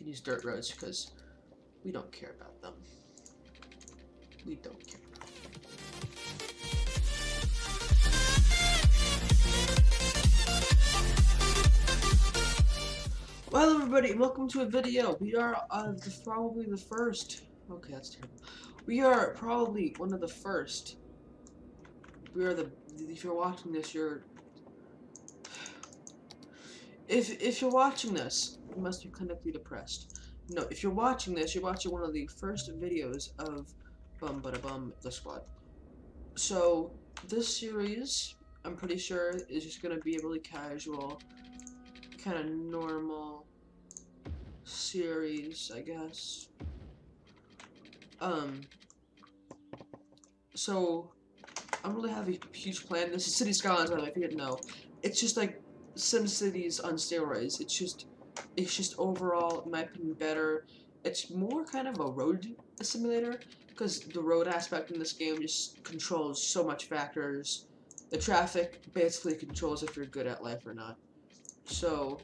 can use dirt roads because we don't care about them. We don't care about them. Well, everybody, welcome to a video. We are probably the first. Okay, that's terrible. We are probably one of the first. We are the. If you're watching this, you're. If you're watching this, you must be clinically depressed. No, if you're watching this, you're watching one of the first videos of Bum Bada Bum the Squad. So this series, I'm pretty sure, is just gonna be a really casual, kind of normal series, I guess. So I don't really have a huge plan. This is City Skylines, by the way, if you didn't know. It's just like SimCities on steroids. It's just overall, in my opinion, better. It's more kind of a road simulator because the road aspect in this game just controls so much factors. The traffic basically controls if you're good at life or not. So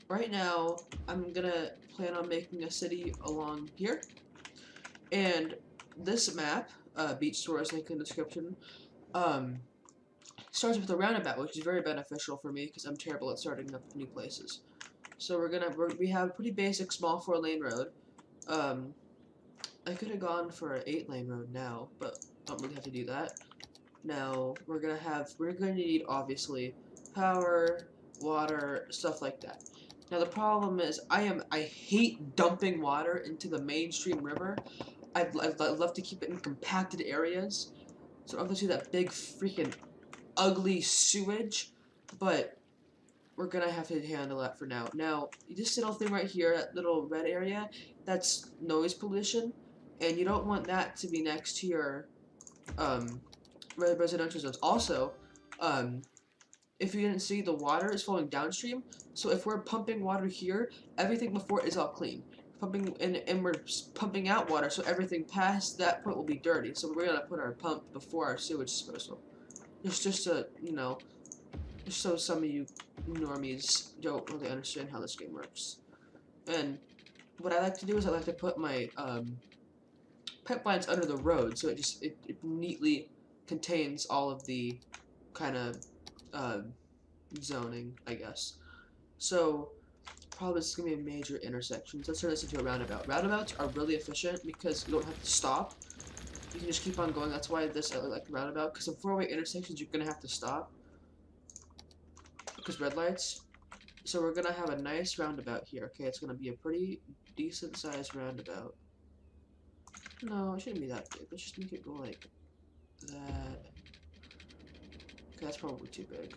right now, I'm gonna plan on making a city along here, and this map, Beach Stores, link in the description, starts with a roundabout, which is very beneficial for me because I'm terrible at starting up new places. So we have a pretty basic small 4-lane road. I could have gone for an 8-lane road now, but don't really have to do that. Now we're gonna need obviously power, water, stuff like that. Now the problem is I hate dumping water into the mainstream river. I'd love to keep it in compacted areas, so I don't have to see that big freaking ugly sewage, but we're gonna have to handle that for now. Now, this little thing right here, that little red area, that's noise pollution, and you don't want that to be next to your residential zones. Also, if you didn't see, the water is flowing downstream, so if we're pumping water here, everything before it is all clean. Pumping and we're pumping out water, so everything past that point will be dirty. So we're gonna put our pump before our sewage disposal. It's just a, you know, just so some of you normies don't really understand how this game works. And what I like to do is I like to put my pipelines under the road, so it neatly contains all of the kind of zoning, I guess. So probably this is gonna be a major intersection. So let's turn this into a roundabout. Roundabouts are really efficient because you don't have to stop. You can just keep on going. That's why this I like roundabout, because in 4-way intersections you're gonna have to stop because red lights. So we're gonna have a nice roundabout here. Okay, it's gonna be a pretty decent sized roundabout. No, it shouldn't be that big. Let's just make it go like that. Okay, that's probably too big.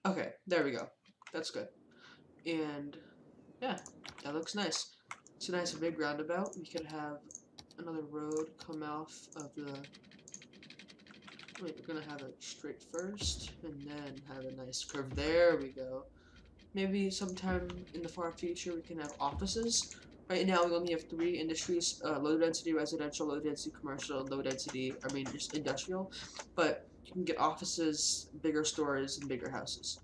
Okay, there we go. That's good. And yeah, that looks nice. It's a nice big roundabout. We could have another road come off of the. Wait, we're gonna have it straight first, and then have a nice curve. There we go. Maybe sometime in the far future we can have offices. Right now we only have 3 industries: low density residential, low density commercial, low density, just industrial. But you can get offices, bigger stores, and bigger houses.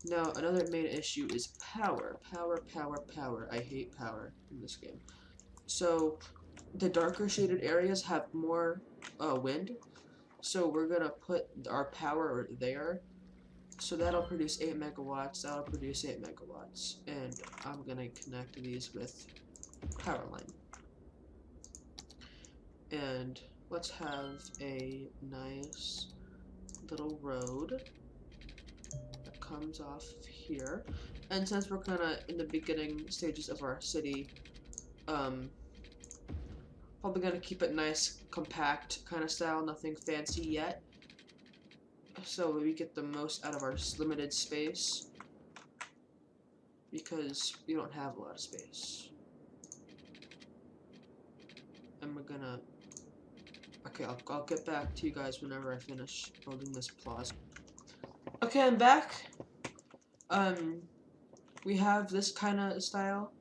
Now, another main issue is power. Power. I hate power in this game. So, the darker shaded areas have more wind. So, we're going to put our power there. So, that'll produce 8 megawatts. That'll produce 8 megawatts. And I'm going to connect these with power line. And let's have a nice little road comes off here, and since we're kind of in the beginning stages of our city, probably gonna keep it nice, compact kind of style, nothing fancy yet, so we get the most out of our limited space, because we don't have a lot of space. And we're gonna, okay, I'll get back to you guys whenever I finish building this plaza. Okay, I'm back. We have this kind of style.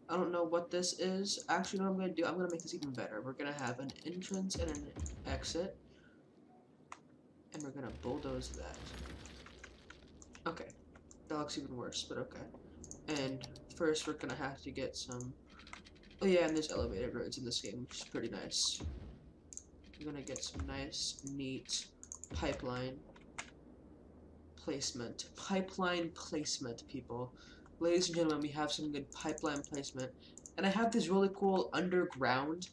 I don't know what this is. Actually, what I'm gonna do, I'm gonna make this even better. We're gonna have an entrance and an exit, and we're gonna bulldoze that. Okay, that looks even worse, but okay. And first, we're gonna have to get some. Oh yeah, and there's elevated roads in this game, which is pretty nice. We're gonna get some nice, neat pipeline placement. Pipeline placement, people. Ladies and gentlemen, we have some good pipeline placement. And I have these really cool underground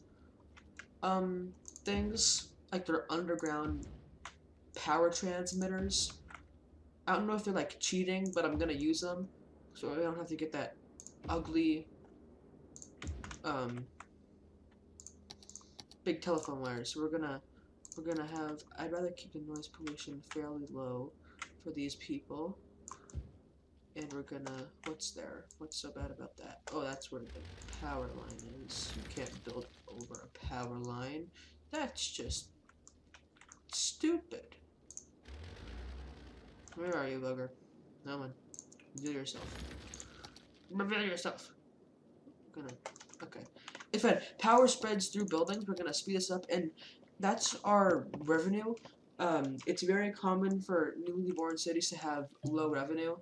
things. Like they're underground power transmitters. I don't know if they're like cheating, but I'm gonna use them. So I don't have to get that ugly big telephone wires. So we're gonna have, I'd rather keep the noise pollution fairly low for these people. And we're gonna, what's there? What's so bad about that? Oh, that's where the power line is. You can't build over a power line. That's just stupid. Where are you, bugger? No one. Reveal yourself. Reveal yourself. Okay. If power spreads through buildings, we're gonna speed this up, and that's our revenue. It's very common for newly born cities to have low revenue,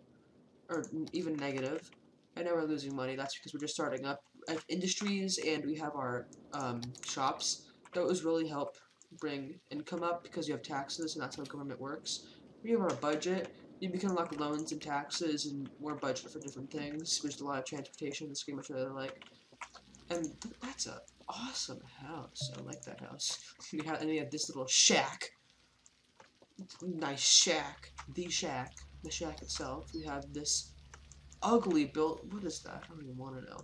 or even negative. I know we're losing money. That's because we're just starting up industries, and we have our shops. Those really help bring income up because you have taxes, and that's how government works. We have our budget. You can unlock loans and taxes and more budget for different things. There's a lot of transportation in this game, which I really like. And that's an awesome house. I like that house. We have this little shack. Nice shack. The shack. The shack itself. We have this ugly built. What is that? I don't even want to know.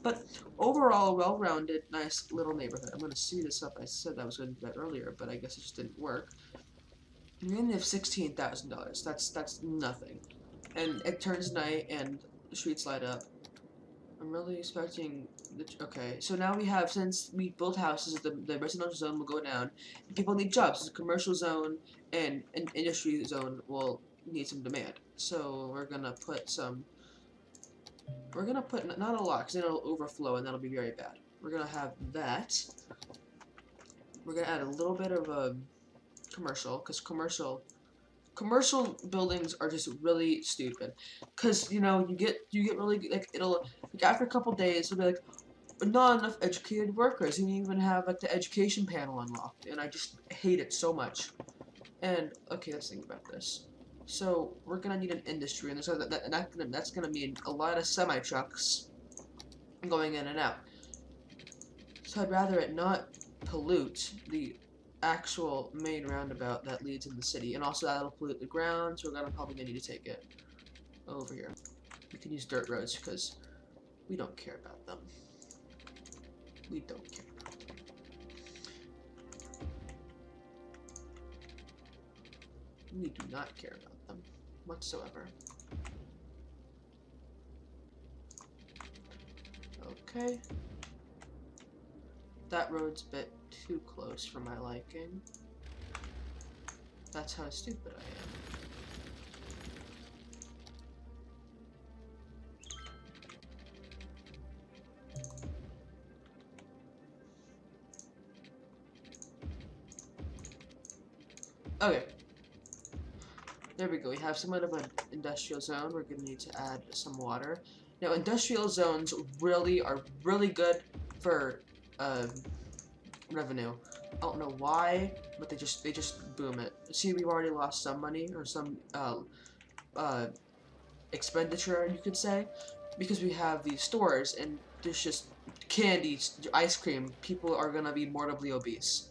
But overall, well-rounded, nice little neighborhood. I'm going to see this up. I said I was going to do that earlier, but I guess it just didn't work. We only have $16,000. That's nothing. And it turns night, and the streets light up. I'm really expecting okay, so now we have, since we built houses, the residential zone will go down. People need jobs. The commercial zone and an industry zone will need some demand. So we're gonna put not a lot, because then it'll overflow and that'll be very bad. We're gonna have that. We're gonna add a little bit of a commercial, because commercial buildings are just really stupid, because you know you get really, like, it'll, like, after a couple days it'll be like not enough educated workers, and you even have like the education panel unlocked, and I just hate it so much. And okay, let's think about this. So we're gonna need an industry, and so that's gonna mean a lot of semi trucks going in and out. So I'd rather it not pollute the actual main roundabout that leads in the city, and also that'll pollute the ground, so we're probably gonna need to take it over here. We can use dirt roads because we don't care about them. We don't care about them. We do not care about them whatsoever. Okay. That road's a bit too close for my liking. That's how stupid I am. Okay. There we go. We have somewhat of an industrial zone. We're going to need to add some water. Now, industrial zones are really good for revenue. I don't know why, but they just boom it. See, we've already lost some money, or some expenditure, you could say, because we have these stores and there's just candy, ice cream. People are gonna be morbidly obese.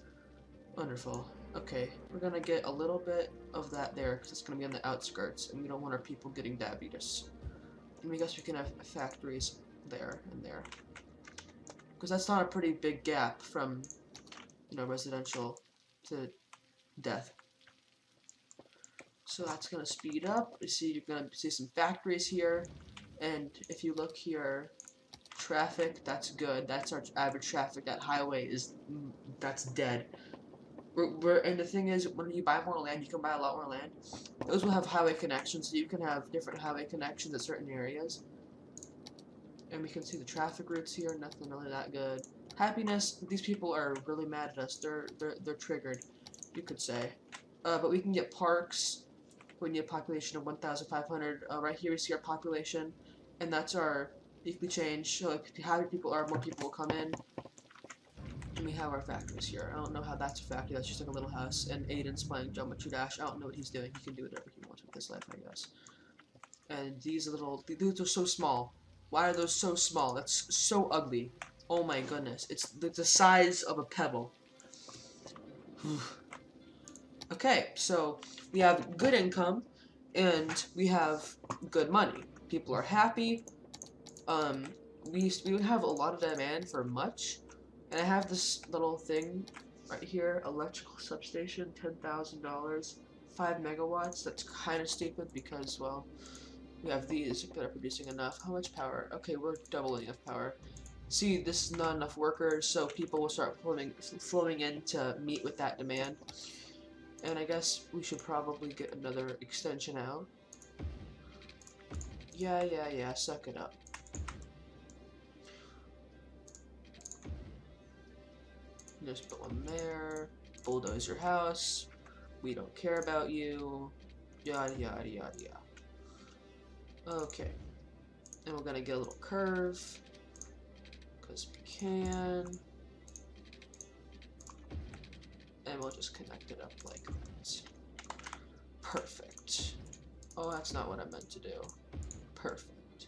Wonderful. Okay, we're gonna get a little bit of that there because it's gonna be on the outskirts, and we don't want our people getting diabetes. And I guess we can have factories there and there, because that's not a pretty big gap from, you know, residential to death. So that's gonna speed up. You see, you're gonna see some factories here, and if you look here, traffic, that's good. That's our average traffic. That highway that's dead. And the thing is, when you buy more land, you can buy a lot more land. Those will have highway connections, so you can have different highway connections at certain areas. And we can see the traffic routes here. Nothing really that good. Happiness. These people are really mad at us. They're triggered, you could say. But we can get parks. We need a population of 1,500. Right here we see our population, and that's our weekly change. So if happy people are, more people will come in. And we have our factories here. I don't know how that's a factory. That's just like a little house. And Aiden's playing Geometry Dash. I don't know what he's doing. He can do whatever he wants with his life, I guess. And these are so small. Why are those so small? That's so ugly. Oh my goodness. It's the size of a pebble. Okay, so we have good income, and we have good money. People are happy. We would have a lot of demand for much, and I have this little thing right here, electrical substation, $10,000, 5 megawatts. That's kind of stupid because, well, we have these that are producing enough. How much power? Okay, we're doubling enough power. See, this is not enough workers, so people will start flowing in to meet with that demand. And I guess we should probably get another extension out. Yeah, suck it up. Just put one there. Bulldoze your house. We don't care about you. Yada, yada, yada, yada. Okay. And we're gonna get a little curve. Because we can. And we'll just connect it up like that. Perfect. Oh, that's not what I meant to do. Perfect.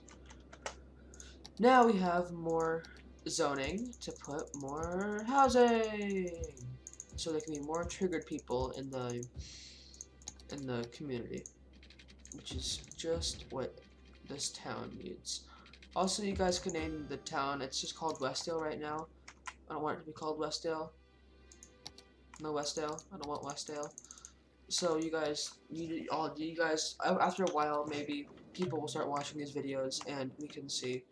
Now we have more zoning to put more housing. So there can be more triggered people in the community. Which is just what this town needs. Also, you guys can name the town. It's just called Westdale right now. I don't want it to be called Westdale. No Westdale. I don't want Westdale. So you guys, after a while, maybe people will start watching these videos, and we can see.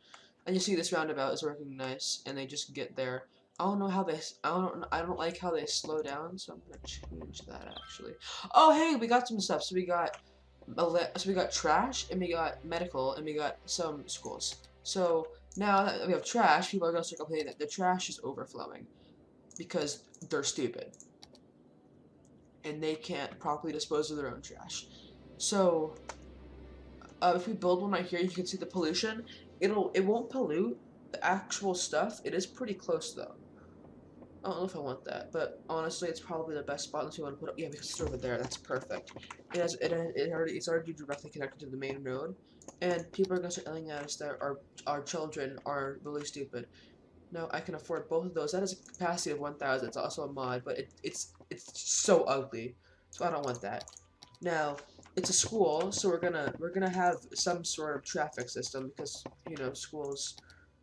And you see this roundabout is working nice, and they just get there. I don't know how they. I don't like how they slow down, so I'm gonna change that actually. Oh hey, we got some stuff. So we got trash, and we got medical, and we got some schools. So now that we have trash, people are gonna start complaining that the trash is overflowing because they're stupid and they can't properly dispose of their own trash. So if we build one right here, you can see the pollution. It won't pollute the actual stuff. It is pretty close though. I don't know if I want that, but honestly, it's probably the best spot unless you want to put it. Yeah, because it's over there. That's perfect. It's already directly connected to the main road, and people are gonna start yelling at us that our children are really stupid. No, I can afford both of those. That is a capacity of 1,000. It's also a mod, but it's so ugly, so I don't want that. Now, it's a school, so we're gonna have some sort of traffic system because you know schools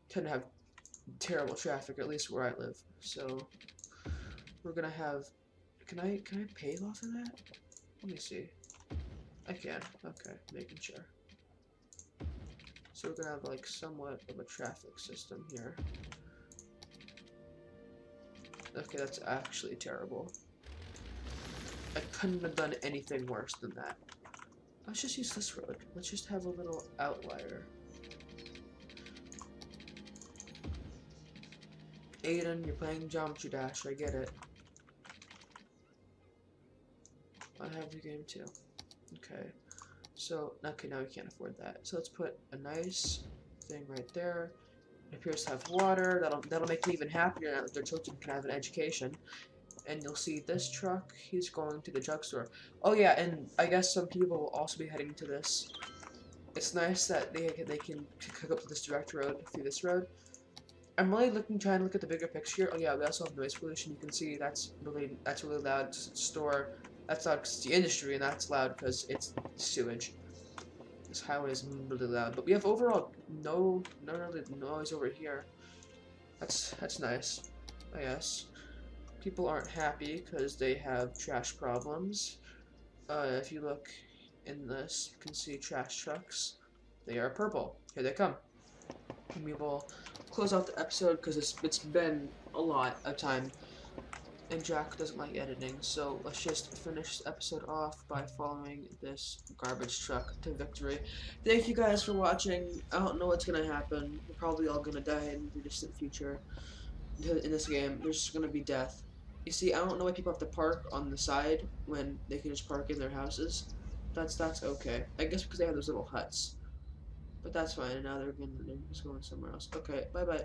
tend to have terrible traffic, at least where I live. So we're gonna have. Can I pay off of that? Let me see. I can. Okay, making sure. So we're gonna have like somewhat of a traffic system here. Okay, that's actually terrible. I couldn't have done anything worse than that. Let's just use this road. Let's just have a little outlier. Aiden, you're playing Geometry Dash, I get it. I have the game too. Okay. So, okay, now we can't afford that. So let's put a nice thing right there. It appears to have water. That'll make me even happier now that their children can have an education. And you'll see this truck, he's going to the drugstore. Oh yeah, and I guess some people will also be heading to this. It's nice that they can hook up to this direct road through this road. I'm really trying to look at the bigger picture. Oh yeah, we also have noise pollution. You can see that's really loud. Store, that's loud because it's the industry, and that's loud because it's sewage. This highway is really loud, but we have overall no really noise over here. That's nice, I guess. People aren't happy because they have trash problems. If you look in this, you can see trash trucks. They are purple. Here they come. And we will close out the episode because it's been a lot of time. and Jack doesn't like editing, so let's just finish this episode off by following this garbage truck to victory. Thank you guys for watching. I don't know what's gonna happen. We're probably all gonna die in the distant future. In this game, there's just gonna be death. You see, I don't know why people have to park on the side when they can just park in their houses. That's okay. I guess because they have those little huts. But that's fine. Now they're just going somewhere else. Okay, bye bye.